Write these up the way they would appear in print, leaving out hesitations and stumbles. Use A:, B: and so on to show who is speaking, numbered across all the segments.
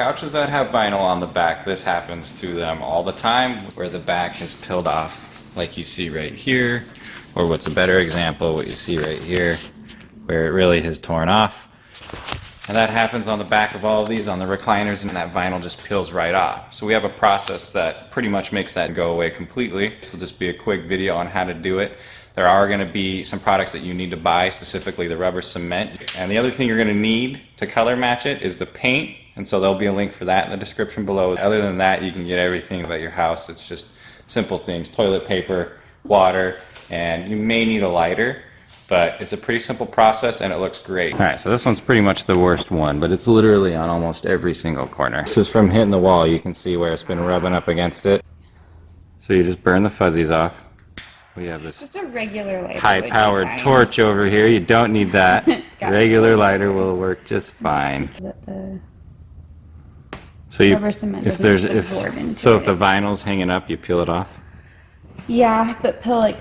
A: couches that have vinyl on the back, this happens to them all the time, where the back is peeled off, like you see right here, or what's a better example, what you see right here, where it really has torn off. And that happens on the back of all of these, on the recliners, and that vinyl just peels right off. So we have a process that pretty much makes that go away completely. This will just be a quick video on how to do it. There are going to be some products that you need to buy, specifically the rubber cement. And the other thing you're going to need to color match it is the paint. And so there'll be a link for that in the description below. Other than that, you can get everything about your house. It's just simple things: toilet paper, water, and you may need a lighter. But it's a pretty simple process and it looks great. Alright, so this one's pretty much the worst one, but it's literally on almost every single corner. This is from hitting the wall. You can see where it's been rubbing up against it. So you just burn the fuzzies off. We have this
B: just a regular lighter,
A: high-powered torch over here. You don't need that. Regular lighter will work just fine. So you, if the vinyl's hanging up, you peel it off?
B: Yeah, but peel like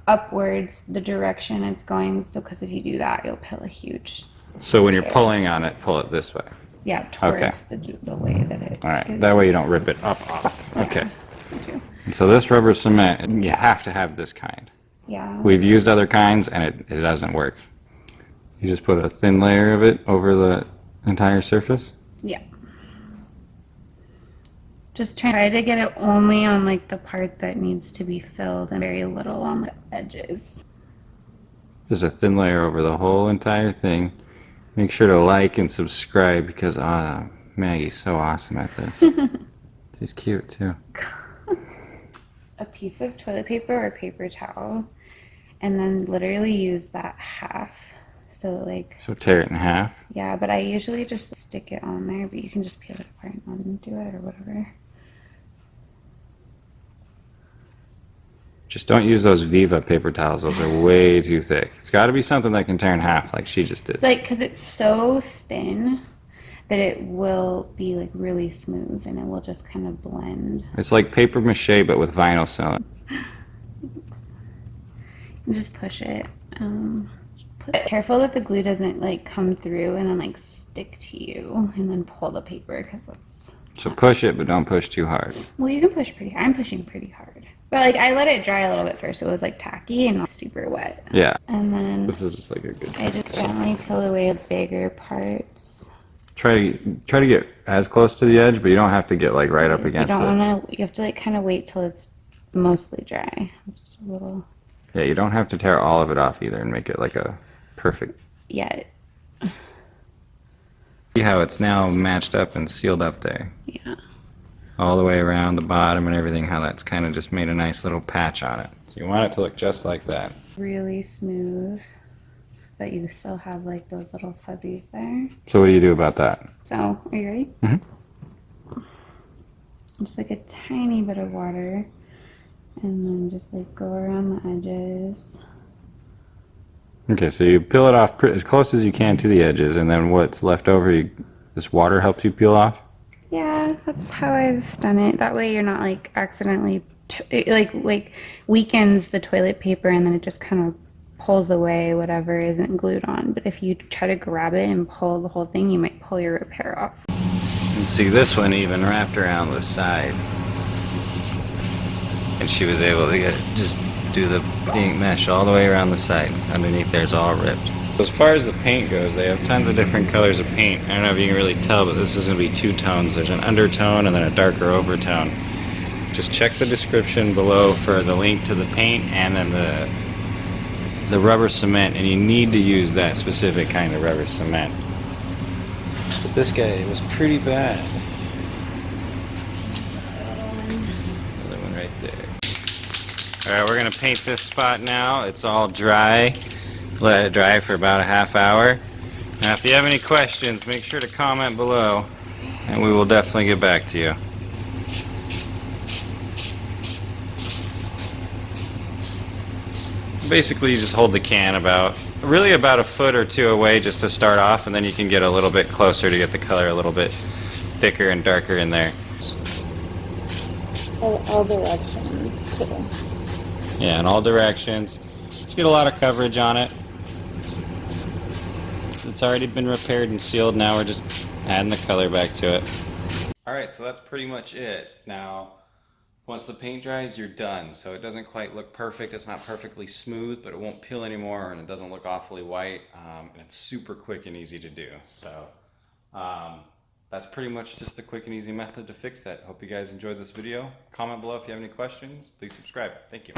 B: upwards the direction it's going, so because if you do that, you'll peel a huge...
A: So when you're pulling on it, pull it this way?
B: Yeah, towards the way that it
A: Alright, that way you don't rip it up off.
B: Yeah,
A: okay. So this rubber cement, you have to have this kind.
B: Yeah.
A: We've used other kinds and it doesn't work. You just put a thin layer of it over the entire surface?
B: Yeah. Just try to get it only on like the part that needs to be filled and very little on the edges.
A: Just a thin layer over the whole entire thing. Make sure to like and subscribe because Maggie's so awesome at this. She's cute too.
B: A piece of toilet paper or paper towel, and then literally use that half. So
A: tear it in half?
B: Yeah, but I usually just stick it on there, but you can just peel it apart and undo it or whatever.
A: Just don't use those Viva paper towels. Those are way too thick. It's got to be something that can tear in half like she just did.
B: It's like, because it's so thin that it will be like really smooth and it will just kind of blend.
A: It's like paper mache but with vinyl sealant.
B: Just push it. Careful that the glue doesn't like come through and then like stick to you, and then pull the paper, because that's...
A: So push it, but don't push too hard.
B: Well, you can push pretty hard. I'm pushing pretty hard. But like I let it dry a little bit first. It was like tacky and not super wet.
A: Yeah.
B: And then
A: this is just like a good...
B: I just gently peel away the bigger parts.
A: Try to get as close to the edge, but you don't have to get like right up against it.
B: You have to like kind of wait till it's mostly dry. Just a little.
A: Yeah, you don't have to tear all of it off either and make it like a perfect...
B: Yeah.
A: See how it's now matched up and sealed up there?
B: Yeah.
A: All the way around the bottom and everything, how that's kind of just made a nice little patch on it. So you want it to look just like that.
B: Really smooth, but you still have like those little fuzzies there.
A: So what do you do about that?
B: So, are you ready?
A: Mm-hmm.
B: Just like a tiny bit of water, and then just like go around the edges.
A: Okay, so you peel it off as close as you can to the edges, and then what's left over, this water helps you peel off?
B: Yeah, that's how I've done it. That way you're not like accidentally, like weakens the toilet paper, and then it just kind of pulls away whatever isn't glued on. But if you try to grab it and pull the whole thing, you might pull your repair off.
A: And see, this one even wrapped around the side. And she was able to just do the ink mesh all the way around the side. Underneath there's all ripped. As far as the paint goes, they have tons of different colors of paint. I don't know if you can really tell, but this is going to be two tones. There's an undertone and then a darker overtone. Just check the description below for the link to the paint and then the rubber cement, and you need to use that specific kind of rubber cement. But this guy was pretty bad. Another one right there. Alright, we're going to paint this spot now. It's all dry. Let it dry for about a half hour. Now if you have any questions, make sure to comment below and we will definitely get back to you. Basically you just hold the can about a foot or two away just to start off, and then you can get a little bit closer to get the color a little bit thicker and darker in there.
B: All directions too.
A: Yeah, in all directions. Just get a lot of coverage on it. It's already been repaired and sealed. Now we're just adding the color back to it. All right, so that's pretty much it. Now, once the paint dries, you're done. So it doesn't quite look perfect. It's not perfectly smooth, but it won't peel anymore, and it doesn't look awfully white. And it's super quick and easy to do. So that's pretty much just a quick and easy method to fix that. Hope you guys enjoyed this video. Comment below if you have any questions. Please subscribe. Thank you.